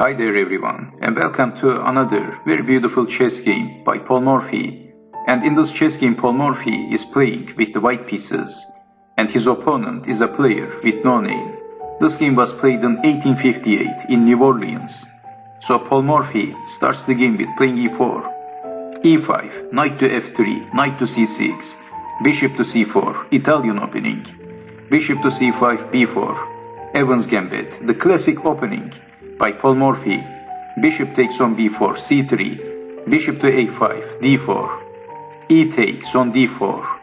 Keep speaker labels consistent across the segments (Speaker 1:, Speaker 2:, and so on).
Speaker 1: Hi there everyone, and welcome to another very beautiful chess game by Paul Morphy. And in this chess game, Paul Morphy is playing with the white pieces, and his opponent is a player with no name. This game was played in 1858 in New Orleans. So Paul Morphy starts the game with playing e4, e5, knight to f3, knight to c6, bishop to c4, Italian opening, bishop to c5, b4, Evans Gambit, the classic opening by Paul Morphy. Bishop takes on b4, c3, bishop to a5, d4, e takes on d4.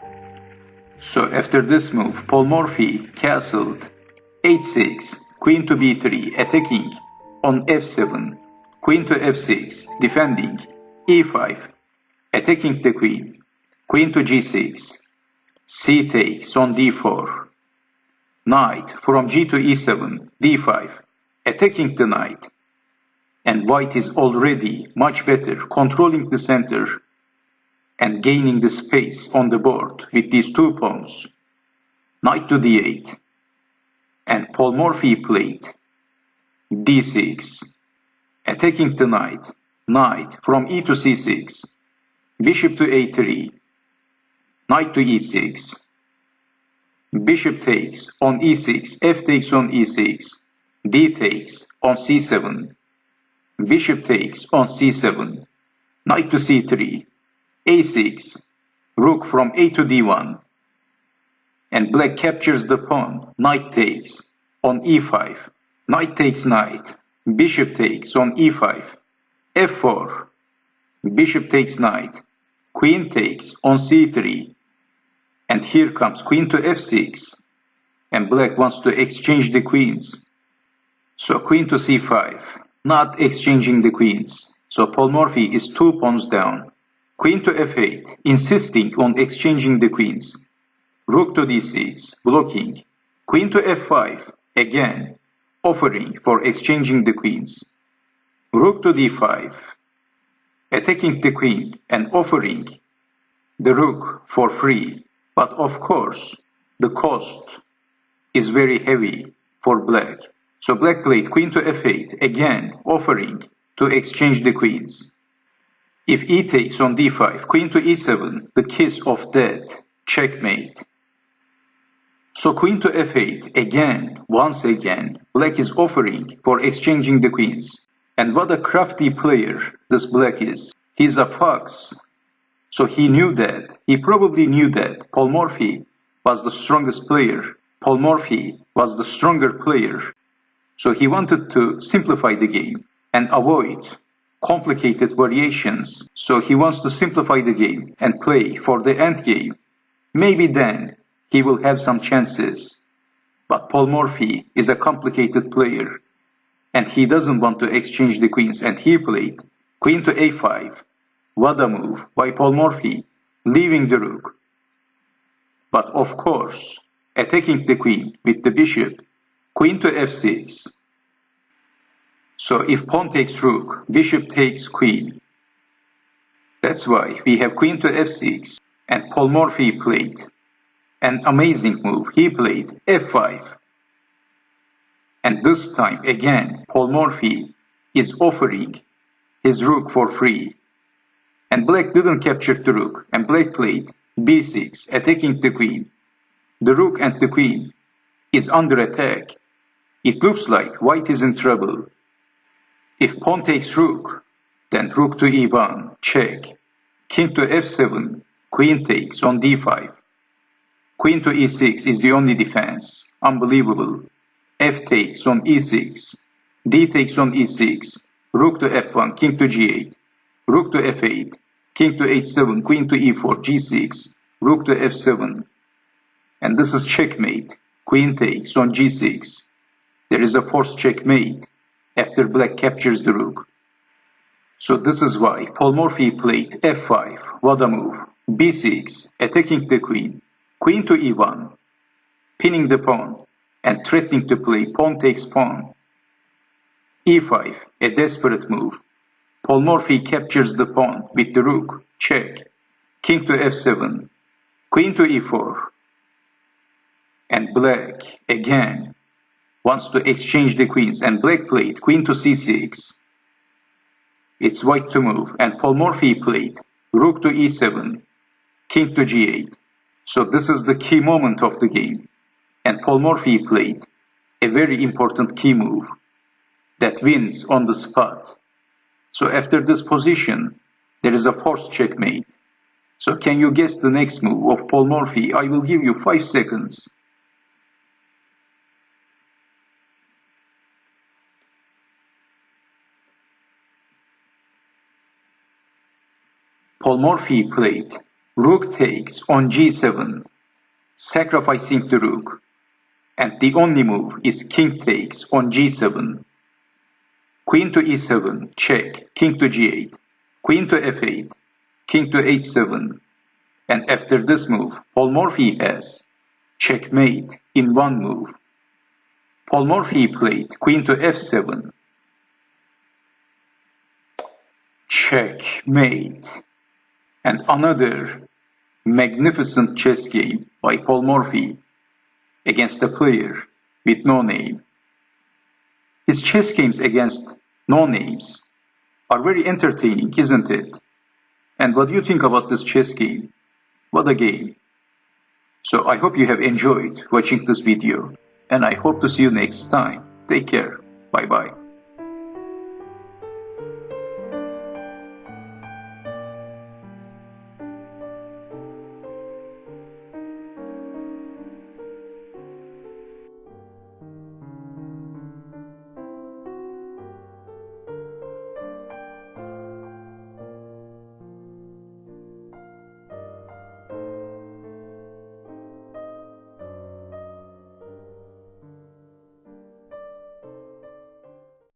Speaker 1: So after this move, Paul Morphy castled h6, queen to b3, attacking on f7, queen to f6, defending, e5, attacking the queen, queen to g6, c takes on d4, knight from g to e7, d5, attacking the knight, and white is already much better controlling the center and gaining the space on the board with these two pawns. Knight to d8, and Paul Morphy played d6, attacking the knight, knight from e to c6, bishop to a3, knight to e6, bishop takes on e6, f takes on e6, d takes on c7, bishop takes on c7, knight to c3, a6, rook from a to d1, and black captures the pawn, knight takes on e5, knight takes knight, bishop takes on e5, f4, bishop takes knight, queen takes on c3, and here comes queen to f6, and black wants to exchange the queens. So queen to c5, not exchanging the queens. So Paul Morphy is 2 pawns down. Queen to f8, insisting on exchanging the queens. Rook to d6, blocking. Queen to f5, again, offering for exchanging the queens. Rook to d5, attacking the queen and offering the rook for free. But of course, the cost is very heavy for black. So black played queen to f8, again offering to exchange the queens. If e takes on d5, queen to e7, the kiss of death, checkmate. So queen to f8, again, once again, black is offering for exchanging the queens. And what a crafty player this black is. He's a fox. So he knew that, he probably knew that Paul Morphy was the strongest player. Paul Morphy was the stronger player. So he wanted to simplify the game and avoid complicated variations. So he wants to simplify the game and play for the end game. Maybe then he will have some chances. But Paul Morphy is a complicated player and he doesn't want to exchange the queens, and he played queen to a5. What a move by Paul Morphy, leaving the rook. But of course, attacking the queen with the bishop, queen to f6. So if pawn takes rook, bishop takes queen. That's why we have queen to f6, and Paul Morphy played an amazing move. He played f5. And this time again, Paul Morphy is offering his rook for free. And black didn't capture the rook, and black played b6, attacking the queen. The rook and the queen is under attack. It looks like white is in trouble. If pawn takes rook, then rook to e1, check. King to f7, queen takes on d5. Queen to e6 is the only defense. Unbelievable. F takes on e6, d takes on e6, rook to f1, king to g8, rook to f8, king to h7, queen to e4, g6, rook to f7. And this is checkmate. Queen takes on g6. There is a forced checkmate after black captures the rook. So this is why Paul Morphy played f5. What a move. b6, attacking the queen. Queen to e1, pinning the pawn and threatening to play pawn takes pawn. e5, a desperate move. Paul Morphy captures the pawn with the rook, check. King to f7, queen to e4. And black, again, wants to exchange the queens, and black played queen to c6. It's white to move, and Paul Morphy played rook to e7, king to g8. So this is the key moment of the game, and Paul Morphy played a very important key move that wins on the spot. So after this position, there is a forced checkmate. So can you guess the next move of Paul Morphy? I will give you 5 seconds. Paul Morphy played rook takes on g7, sacrificing the rook, and the only move is king takes on g7. Queen to e7, check, king to g8, queen to f8, king to h7, and after this move, Paul Morphy has checkmate in one move. Paul Morphy played queen to f7, checkmate, and another magnificent chess game by Paul Morphy against a player with no name. His chess games against no names are very entertaining, isn't it? And what do you think about this chess game? What a game. So I hope you have enjoyed watching this video, and I hope to see you next time. Take care. Bye bye.